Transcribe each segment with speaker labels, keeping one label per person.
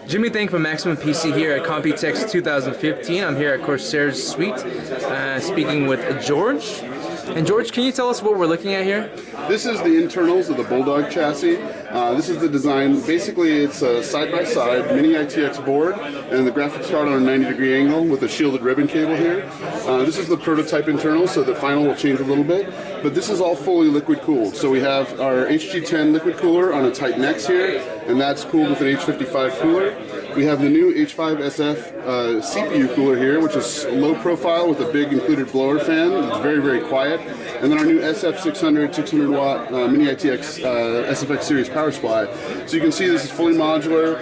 Speaker 1: Jimmy Thang from Maximum PC here at Computex 2015. I'm here at Corsair's suite, speaking with George. And George, can you tell us what we're looking at here?
Speaker 2: This is the internals of the Bulldog chassis. This is the design. Basically, it's a side-by-side mini ITX board and the graphics card on a 90-degree angle with a shielded ribbon cable here. This is the prototype internal, so the final will change a little bit. But this is all fully liquid-cooled. So we have our HG10 liquid cooler on a Titan X here, and that's cooled with an H55 cooler. We have the new H5SF CPU cooler here, which is low profile with a big included blower fan. It's very, very quiet. And then our new SF600 600 watt mini ITX SFX series power supply. So you can see this is fully modular,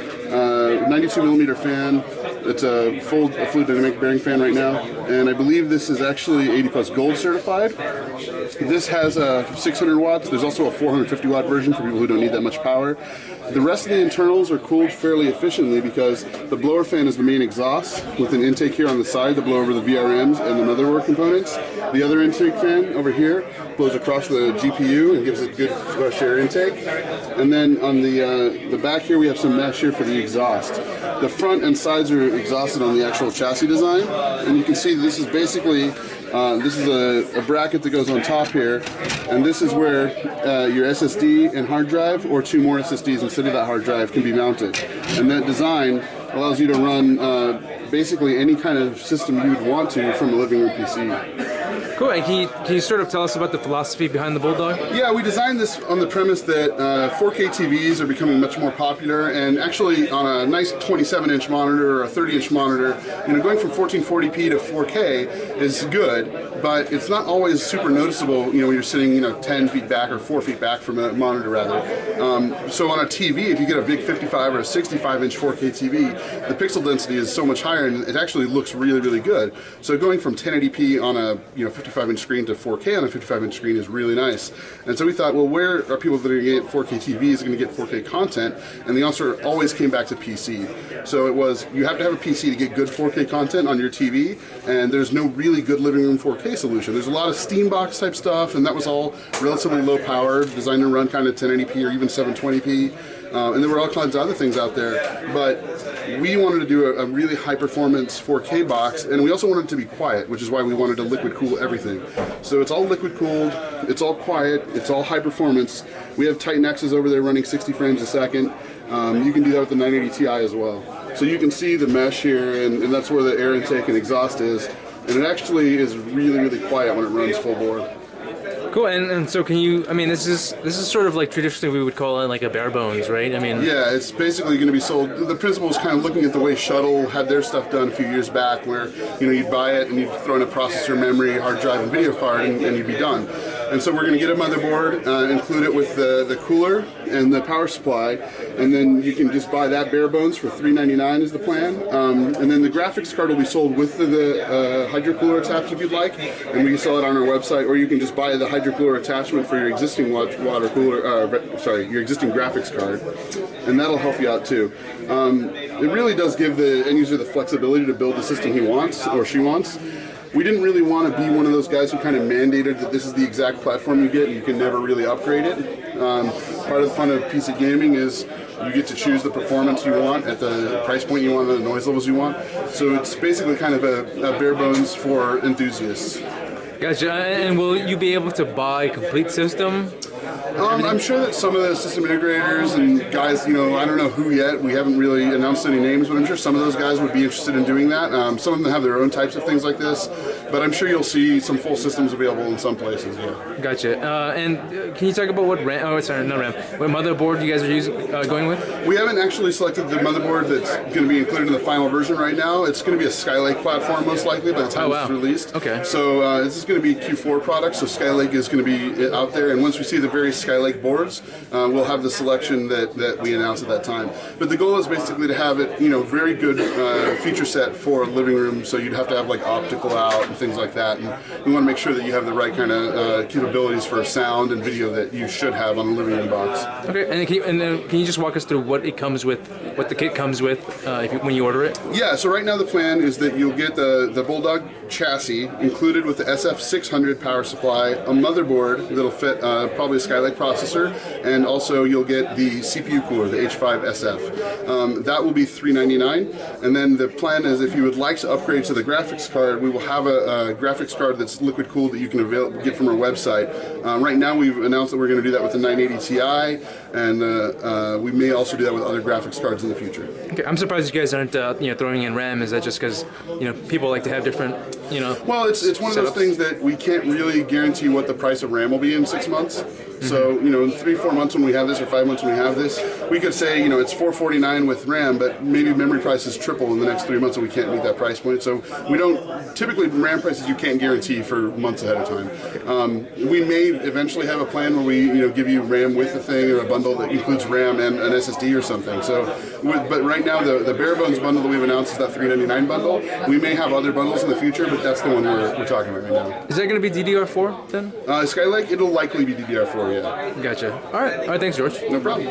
Speaker 2: 92 millimeter fan. It's a full fluid dynamic bearing fan right now, and I believe this is actually 80 plus gold certified. This has 600 watts. There's also a 450 watt version for people who don't need that much power. The rest of the internals are cooled fairly efficiently because the blower fan is the main exhaust with an intake here on the side to blow over the VRMs and the motherboard components. The other intake fan over here blows across the GPU and gives it good fresh air intake. And then on the back here we have some mesh here for the exhaust. The front and sides are exhausted on the actual chassis design, and you can see this is basically this is a bracket that goes on top here, and this is where your SSD and hard drive, or two more SSDs instead of that hard drive, can be mounted. And that design allows you to run basically any kind of system you'd want to from a living room PC.
Speaker 1: Cool, and can you sort of tell us about the philosophy behind the Bulldog?
Speaker 2: Yeah, we designed this on the premise that 4K TVs are becoming much more popular, and actually on a nice 27-inch monitor or a 30-inch monitor, going from 1440p to 4K is good, but it's not always super noticeable, when you're sitting, 10 feet back or 4 feet back from a monitor rather. So on a TV, if you get a big 55 or a 65-inch 4K TV, the pixel density is so much higher, and it actually looks really, really good. So going from 1080p on a 55-inch screen to 4K on a 55-inch screen is really nice. And so we thought, well, where are people that are going to get 4K TVs going to get 4K content? And the answer always came back to PC. So it was, you have to have a PC to get good 4K content on your TV, and there's no really good living room 4K solution. There's a lot of Steambox type stuff, and that was all relatively low power, designed to run kind of 1080p or even 720p. And there were all kinds of other things out there, but we wanted to do a really high performance 4K box, and we also wanted it to be quiet, which is why we wanted to liquid cool everything. So it's all liquid cooled, it's all quiet, it's all high performance. We have Titan X's over there running 60 frames a second. You can do that with the 980 Ti as well. So you can see the mesh here, and that's where the air intake and exhaust is. And it actually is really, really quiet when it runs full bore.
Speaker 1: Cool, and so can you, this is sort of like traditionally we would call it like a Barebones, right?
Speaker 2: Yeah, it's basically going to be sold. The principle is kind of looking at the way Shuttle had their stuff done a few years back, where you'd buy it and you'd throw in a processor, memory, hard drive, and video card, and you'd be done. And so we're going to get a motherboard, include it with the cooler and the power supply, and then you can just buy that bare bones for $399 is the plan. And then the graphics card will be sold with the hydro cooler attached if you'd like, and we can sell it on our website, or you can just buy the hydro cooler attachment for your existing water cooler, your existing graphics card, and that'll help you out too. It really does give the end user the flexibility to build the system he wants or she wants. We didn't really want to be one of those guys who kind of mandated that this is the exact platform you get and you can never really upgrade it. Part of the fun of PC gaming is you get to choose the performance you want at the price point you want and the noise levels you want. So it's basically kind of a bare bones for enthusiasts.
Speaker 1: Gotcha. And will you be able to buy a complete system?
Speaker 2: I'm sure that some of the system integrators and guys, I don't know who yet, we haven't really announced any names, but I'm sure some of those guys would be interested in doing that. Some of them have their own types of things like this, but I'm sure you'll see some full systems available in some places, yeah.
Speaker 1: Gotcha. And can you talk about what RAM, what motherboard you guys are going with?
Speaker 2: We haven't actually selected the motherboard that's going to be included in the final version right now. It's going to be a Skylake platform most likely by the time it's released.
Speaker 1: Okay.
Speaker 2: So this is going to be Q4 product, so Skylake is going to be out there, and once we see the various Skylake boards, we'll have the selection that we announced at that time. But the goal is basically to have it, very good feature set for a living room, so you'd have to have like optical out and things like that, and we want to make sure that you have the right kind of capabilities for sound and video that you should have on a living room box.
Speaker 1: Okay, and can you just walk us through what it comes with, what the kit comes with when you order it?
Speaker 2: Yeah, so right now the plan is that you'll get the Bulldog chassis included with the SF600 power supply, a motherboard that'll fit probably a Skylake Skylake processor, and also you'll get the CPU cooler, the H5SF. That will be $399, and then the plan is if you would like to upgrade to the graphics card, we will have a graphics card that's liquid cooled that you can get from our website. Right now we've announced that we're going to do that with the 980 Ti, and we may also do that with other graphics cards in the future.
Speaker 1: Okay, I'm surprised you guys aren't throwing in RAM. Is that just because people like to have different
Speaker 2: Well, it's one of those things that we can't really guarantee what the price of RAM will be in 6 months. So, in 3-4 months when we have this, or 5 months when we have this, we could say, it's $449 with RAM, but maybe memory prices triple in the next 3 months and we can't meet that price point. So we don't, typically RAM prices you can't guarantee for months ahead of time. We may eventually have a plan where we, give you RAM with the thing, or a bundle that includes RAM and an SSD or something. So, but right now the Barebones bundle that we've announced is that $399 bundle. We may have other bundles in the future, but that's the one we're talking about right now.
Speaker 1: Is that going to be DDR4 then?
Speaker 2: Skylake, it'll likely be DDR4, yeah.
Speaker 1: Gotcha. All right, thanks, George.
Speaker 2: No problem.